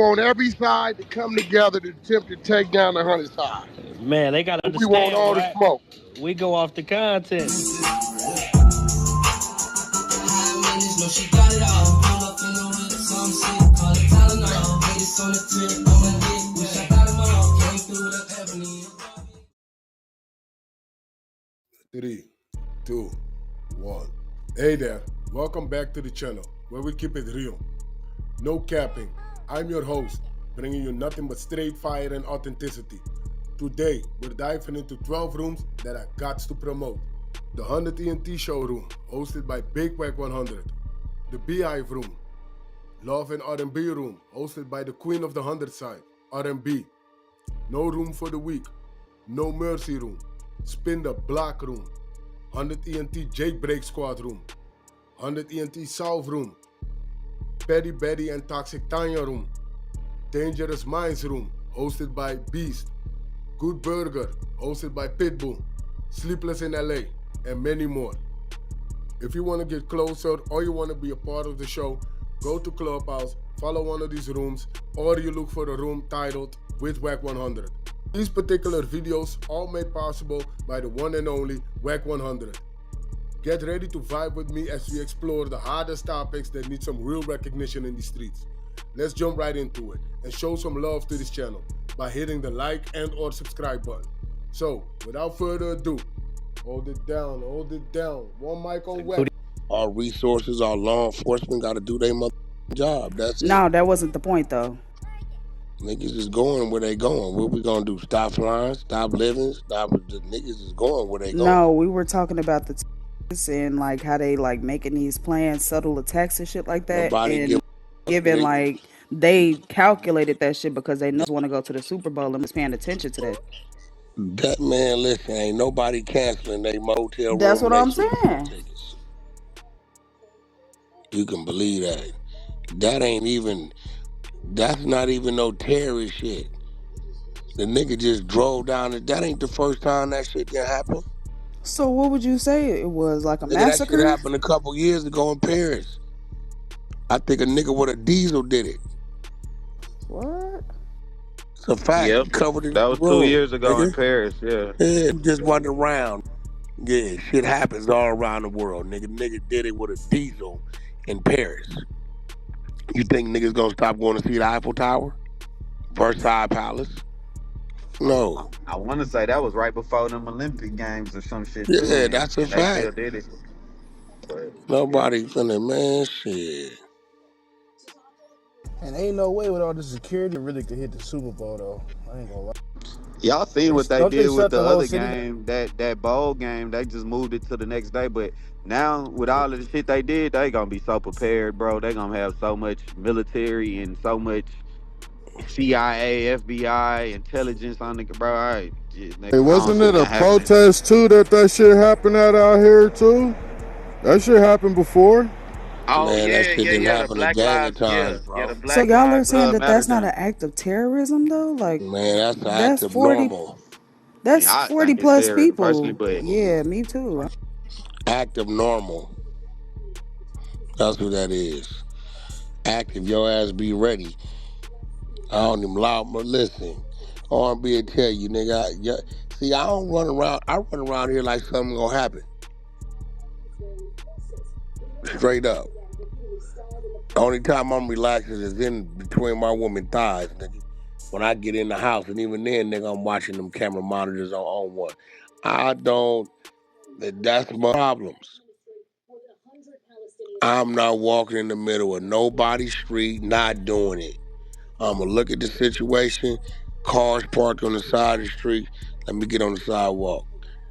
want every side to come together to attempt to take down the 100 side. Man, they gotta We want understand, all the Wack. smoke. We go off the content. Three, two, one. Hey there, welcome back to the channel where we keep it real. No capping. I'm your host, bringing you nothing but straight fire and authenticity. Today, we're diving into 12 rooms that I got to promote. The 100 ENT showroom, hosted by Big Wack 100. The Beehive room. Love and R&B room, hosted by the Queen of the 100 side, R&B. No room for the weak. No mercy room. Spin the block room. 100 ENT Jailbreak Squad room. 100 ENT South room. Petty Betty and Toxic Tanya room. Dangerous Minds room, hosted by Beast. Good Burger, hosted by Pitbull. Sleepless in LA, and many more. If you want to get closer or you want to be a part of the show, go to Clubhouse, follow one of these rooms, or you look for a room titled with Wack 100. These particular videos all made possible by the one and only Wack 100. Get ready to vibe with me as we explore the hardest topics that need some real recognition in the streets. Let's jump right into it and show some love to this channel by hitting the like and or subscribe button. So, without further ado, hold it down. One mic on Wack. Our resources, our law enforcement got to do their job. That's it. No, that wasn't the point, though. Niggas is going where they going. What we gonna do? Stop flying? Stop living? Stop? The niggas is going where they going. No, we were talking about the and like how they like making these plans, subtle attacks and shit like that. Nobody and giving like they calculated that shit because they know want to go to the Super Bowl and was paying attention to that. That man, listen, ain't nobody canceling their motel room. That's what I'm saying. Tickets. You can believe that. That's not even no terrorist shit. The nigga just drove down it. That ain't the first time that shit can happen. So what would you say it was, like a massacre? That shit happened a couple years ago in Paris. I think a nigga with a diesel did it. What? It's a fact. Yep. Covered it. That was 2 years ago in Paris, yeah. Yeah, just wasn't around. Yeah, shit happens all around the world. Nigga did it with a diesel in Paris. You think niggas gonna stop going to see the Eiffel Tower? Versailles Palace? No. I want to say that was right before them Olympic Games or some shit. Yeah, that's a fact. They still did it. But, nobody finna, man, shit. And ain't no way with all the security really could hit the Super Bowl though. I ain't gonna lie. y'all seen what they did with the other city game, that bowl game. They just moved it to the next day. But now with all of the shit they did, they gonna be so prepared, bro. They gonna have so much military and so much CIA, FBI, intelligence on the bro. Hey, wasn't it a protest too that shit happened out here too? That shit happened before. Oh man, yeah, that shit didn't happen a gang of times, bro. the Black So y'all are Lives saying that that's Matter not an act of terrorism though? Like, man, that's an act of 40 normal. That's I 40 think it's plus terrorism, people. personally, but Yeah, me too. Act of normal. That's what that is. Act if your ass be ready. I don't even loud, but listen. R&B will tell you, nigga. See, I don't run around. I run around here like something gonna happen. Straight up. The only time I'm relaxing is in between my woman thighs, nigga. When I get in the house, and even then, nigga, I'm watching them camera monitors on one. That's my problems. I'm not walking in the middle of nobody's street, not doing it. I'm gonna look at the situation, cars parked on the side of the street, let me get on the sidewalk.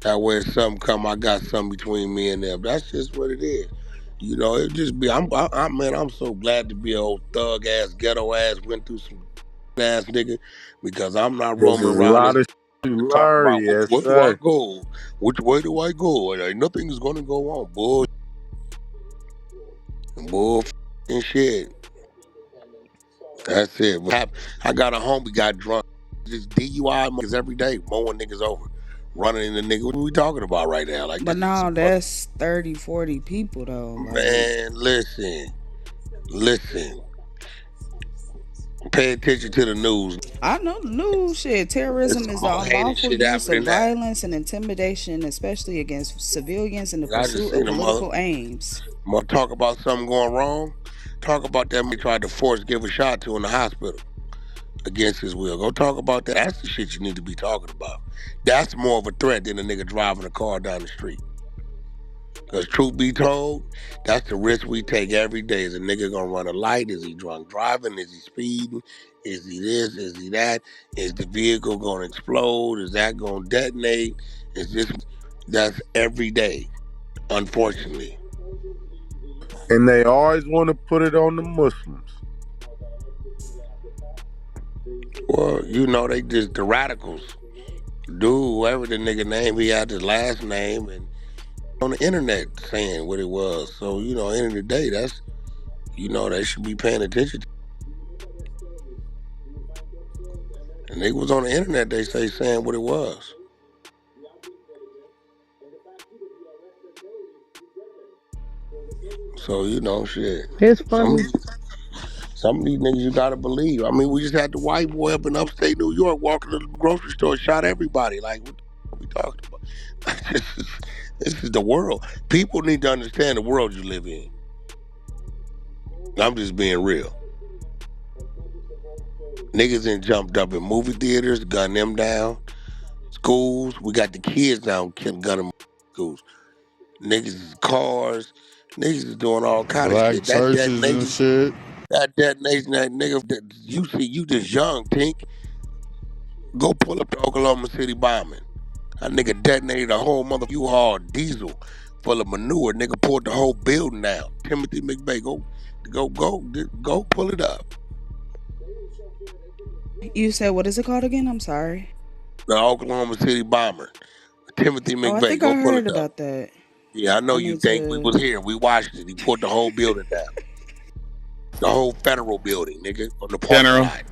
That way if something come, I got something between me and them. That's just what it is. You know, it just be, I'm so glad to be an old thug ass, ghetto ass, went through some ass nigga, because I'm not roaming around. A lot of shit you learn, yes, where do I go? Which way do I go? And nothing is gonna go on. Bullshit shit. That's it. I got a homie got drunk. Just DUI niggas every day, mowing niggas over, running into niggas. What are we talking about right now? Like, but now that's 30, 40 people though. Like, man, listen. Pay attention to the news. I know the news shit. There's Terrorism some is the more heinous unlawful shit use of happening now. violence and intimidation, especially against civilians in the I just pursuit of seen a political aims. mother talk about something going wrong. Talk about that man tried to force give a shot to in the hospital against his will. Go talk about that. That's the shit you need to be talking about. That's more of a threat than a nigga driving a car down the street. Because truth be told, that's the risk we take every day. Is a nigga gonna run a light? Is he drunk driving? Is he speeding? Is he this? Is he that? Is the vehicle gonna explode? Is that gonna detonate? Is this? That's every day, unfortunately. And they always want to put it on the Muslims. Well, you know, they just the radicals. Dude, whoever the nigga name, he had his last name and on the internet saying what it was. So, you know, end of the day, that's, you know, they should be paying attention to. And they was on the internet, they say, saying what it was. So, you know, shit. It's funny. Some of these niggas you gotta believe. I mean, we just had the white boy up in upstate New York walking to the grocery store, shot everybody. Like, what the fuck we talking about? this is the world. People need to understand the world you live in. I'm just being real. Niggas done jumped up in movie theaters, gunned them down. Schools, we got the kids now gunning them schools. Niggas' cars, niggas is doing all kind of Black shit. That churches and detonation, shit. that nigga, you see, you just young, Tink. Go pull up the Oklahoma City bombing. That nigga detonated a whole mother U-Haul diesel full of manure. Nigga poured the whole building down. Timothy McVeigh, go pull it up. You said, what is it called again? I'm sorry. The Oklahoma City bomber, Timothy Oh, I McVeigh, think go I pull heard it up. about that. Yeah, I know I you need think we to. was here. We watched it. He poured the whole building down. The whole federal building, nigga, on the parking General. lot.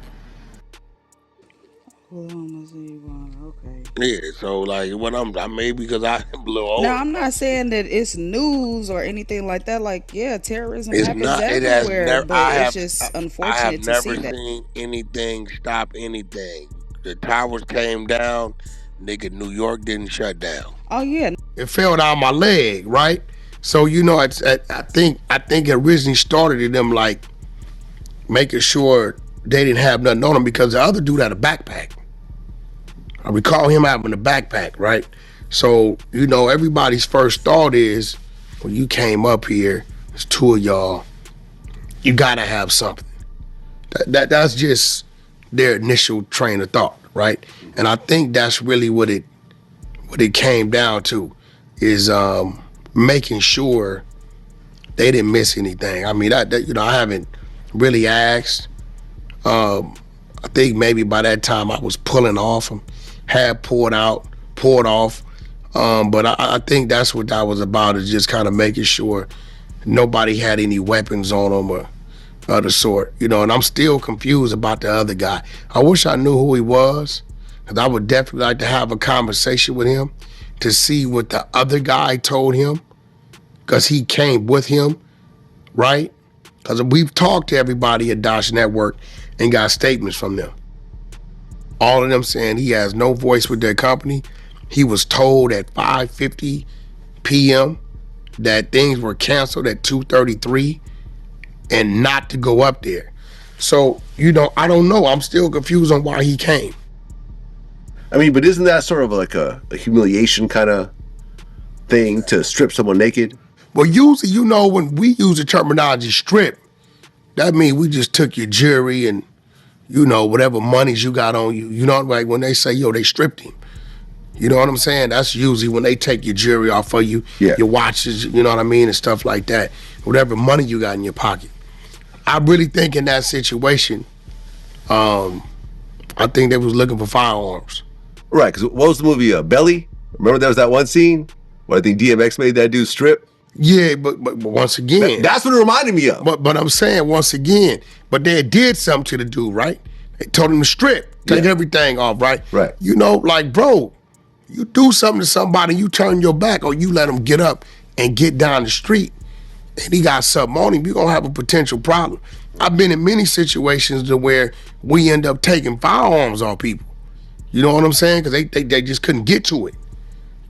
Okay. Yeah, so like when I maybe because I'm a little older. Now, I'm not saying that it's news or anything like that. Like, yeah, terrorism It's happens not. It has everywhere, never. but it's just I have unfortunate to never see that. seen anything stop anything. The towers came down. Nigga, New York didn't shut down. Oh, yeah. It fell down my leg, right? So you know, I think it originally started in them like making sure they didn't have nothing on them because the other dude had a backpack. I recall him having a backpack, right? So you know, everybody's first thought is when you came up here, there's two of y'all, you gotta have something. That's just their initial train of thought, right? And I think that's really what it came down to is making sure they didn't miss anything. I mean, you know, I haven't really asked. I think maybe by that time I was pulling off and had poured off. But I think that's what that was about, is just kind of making sure nobody had any weapons on them or of the sort, you know. And I'm still confused about the other guy. I wish I knew who he was, because I would definitely like to have a conversation with him to see what the other guy told him, because he came with him, right? Because we've talked to everybody at Dosh Network and got statements from them. All of them saying he has no voice with their company. He was told at 5:50 p.m. that things were canceled at 2:33 and not to go up there. So, you know, I don't know. I'm still confused on why he came. I mean, but isn't that sort of like a humiliation kind of thing to strip someone naked? Well, usually, you know, when we use the terminology strip, that means we just took your jewelry and, you know, whatever monies you got on you. You know, like when they say, yo, they stripped him. You know what I'm saying? That's usually when they take your jewelry off of you, your watches, you know what I mean, and stuff like that. Whatever money you got in your pocket. I really think in that situation, I think they was looking for firearms. Right, because what was the movie, Belly? Remember there was that one scene where I think DMX made that dude strip? Yeah, but once again. That's what it reminded me of. But I'm saying once again, but they did something to the dude, right? They told him to strip, take everything off, right? Right. You know, like, bro, you do something to somebody, you turn your back, or you let him get up and get down the street, and he got something on him, you're gonna have a potential problem. I've been in many situations to where we end up taking firearms on people. You know what I'm saying? Because they just couldn't get to it.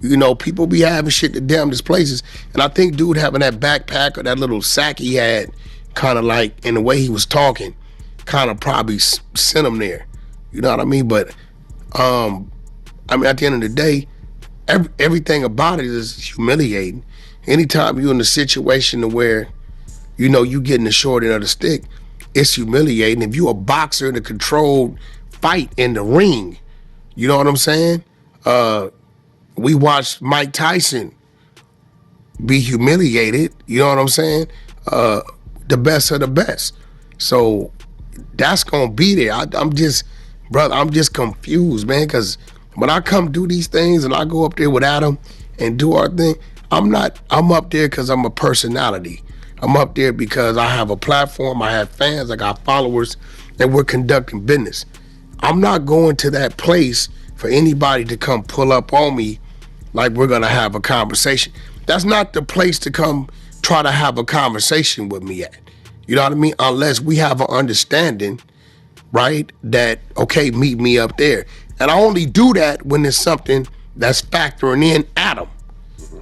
You know, people be having shit the damnedest places. And I think dude having that backpack or that little sack he had, kind of like, in the way he was talking, kind of probably sent him there. You know what I mean? But, I mean, at the end of the day, everything about it is humiliating. Anytime you're in a situation where, you know, you getting the short end of the stick, it's humiliating. If you a boxer in a controlled fight in the ring, you know what I'm saying? We watched Mike Tyson be humiliated, you know what I'm saying? The best of the best. So that's gonna be there. I'm just confused, man, because when I come do these things and I go up there with Adam and do our thing, I'm up there because I'm a personality. I'm up there because I have a platform, I have fans, I got followers, and we're conducting business. I'm not going to that place for anybody to come pull up on me like we're gonna have a conversation. That's not the place to come try to have a conversation with me at. You know what I mean? Unless we have an understanding, right? That, okay, meet me up there. And I only do that when there's something that's factoring in Adam.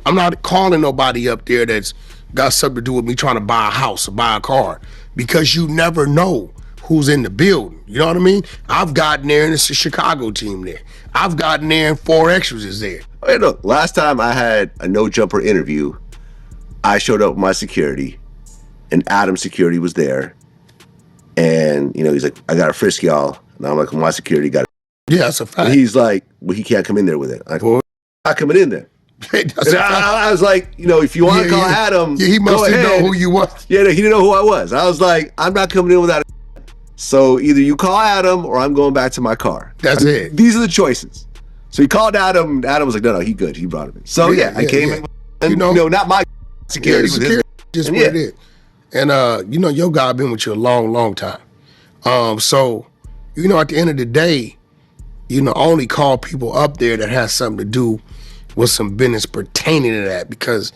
I'm not calling nobody up there that's got something to do with me trying to buy a house or buy a car, because you never know who's in the building. You know what I mean? I've gotten there and it's a Chicago team there. I've gotten there and 4 extras is there. Hey, look, last time I had a no jumper interview, I showed up with my security, and Adam's security was there. And, you know, he's like, I got to frisk y'all. And I'm like, well, my security got Yeah, that's a fact. And he's like, well, he can't come in there with it. I'm like, well, not coming in there. That's I was like, you know, if you want to call Adam, he must know who you was. Yeah, he didn't know who I was. I was like, I'm not coming in without it. So either you call Adam or I'm going back to my car. That's it. These are the choices. So he called Adam. Adam was like, no, he good. He brought him in. So I came in. And, you know, not my security. Security just what it is. And, you know, your guy been with you a long, long time. So, you know, at the end of the day, you know, only call people up there that has something to do with some business pertaining to that, because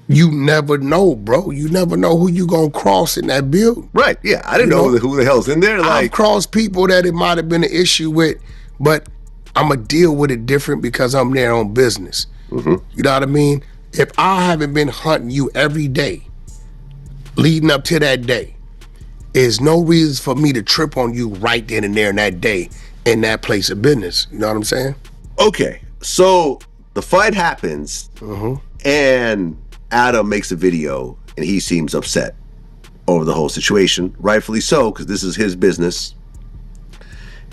you never know, bro. You never know who you gonna cross in that building. Right, yeah. I didn't know who the hell's in there. Like, I've crossed people that it might have been an issue with, but I'm gonna deal with it different because I'm there on business. Mm-hmm. You know what I mean? If I haven't been hunting you every day leading up to that day, there's no reason for me to trip on you right then and there in that day in that place of business. You know what I'm saying? Okay, so the fight happens, and Adam makes a video, and he seems upset over the whole situation. Rightfully so, because this is his business.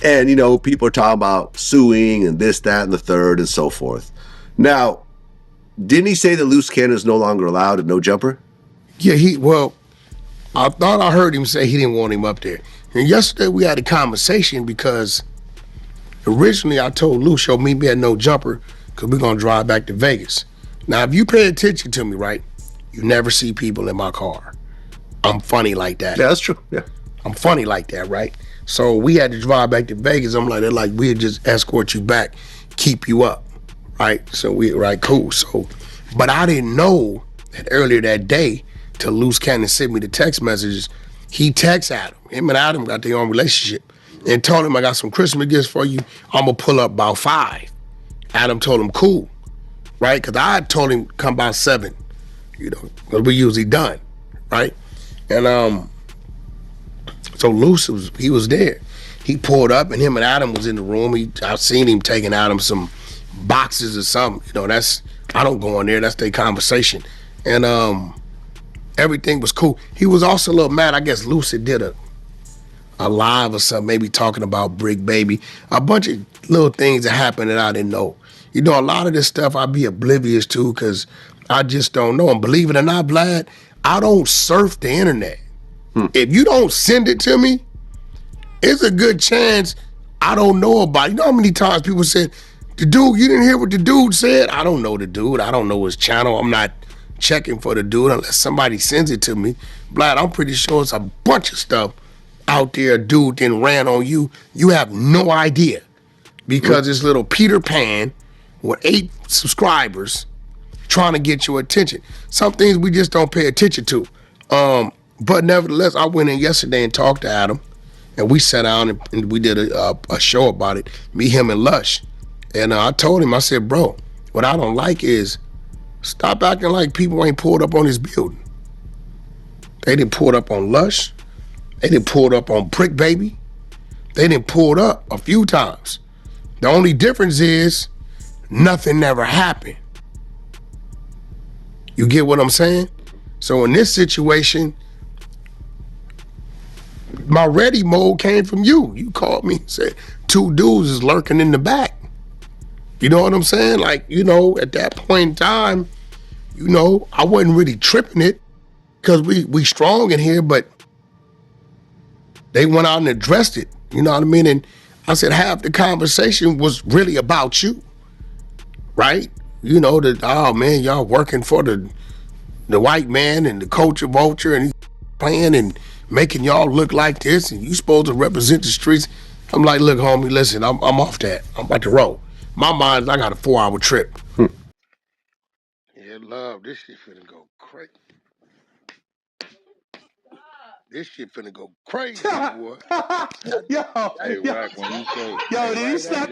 And, you know, people are talking about suing and this, that, and the third, and so forth. Now, didn't he say that loose cannon is no longer allowed at no jumper? Yeah, I thought I heard him say he didn't want him up there. And yesterday we had a conversation because originally I told Luce, yo, meet me at no jumper because we're going to drive back to Vegas. Now, if you pay attention to me, right, you never see people in my car. I'm funny like that. Yeah, that's true. Yeah. I'm funny like that, right? So we had to drive back to Vegas. I'm like, they're like, we'll just escort you back, keep you up, right? So cool. So, but I didn't know that earlier that day, till Luce Cannon sent me the text messages, he texted Adam. Him and Adam got their own relationship, and told him, I got some Christmas gifts for you. I'm gonna pull up about 5. Adam told him, cool, right? Because I told him come about 7, you know, because we usually done, right? And so Luce was there. He pulled up, and him and Adam was in the room. I seen him taking Adam some boxes or something. You know, I don't go in there. That's their conversation. And everything was cool. He was also a little mad. I guess Luce did a live or something, maybe talking about Brick Baby. A bunch of little things that happened that I didn't know. You know, a lot of this stuff I'd be oblivious to because I just don't know. And believe it or not, Vlad, I don't surf the internet. If you don't send it to me, it's a good chance I don't know about it. You know how many times people said, the dude, you didn't hear what the dude said? I don't know the dude. I don't know his channel. I'm not checking for the dude unless somebody sends it to me. Vlad, I'm pretty sure it's a bunch of stuff out there. A dude then ran on you. You have no idea because this little Peter Pan with 8 subscribers trying to get your attention. Some things we just don't pay attention to. But nevertheless, I went in yesterday and talked to Adam, and we sat down and we did a show about it, me, him, and Lush. And I told him, I said, bro, what I don't like is stop acting like people ain't pulled up on this building. They didn't pull it up on Lush. They didn't pull it up on Prick Baby. They didn't pull it up a few times. The only difference is nothing never happened. You get what I'm saying? So in this situation, my ready mode came from you. You called me and said, 2 dudes is lurking in the back. You know what I'm saying? Like, you know, at that point in time, you know, I wasn't really tripping it because we strong in here, but they went out and addressed it. You know what I mean? And I said half the conversation was really about you, right? You know, that, oh man, y'all working for the white man and the culture vulture and he's playing and making y'all look like this and you supposed to represent the streets. I'm like, look, homie, listen, I'm off that. I'm about to roll. My mind's, I got a 4-hour trip. Yeah, love, this shit finna go crazy. This shit finna go crazy, boy. Yo, Hey, yo, Wack, when you say, yo, did you slap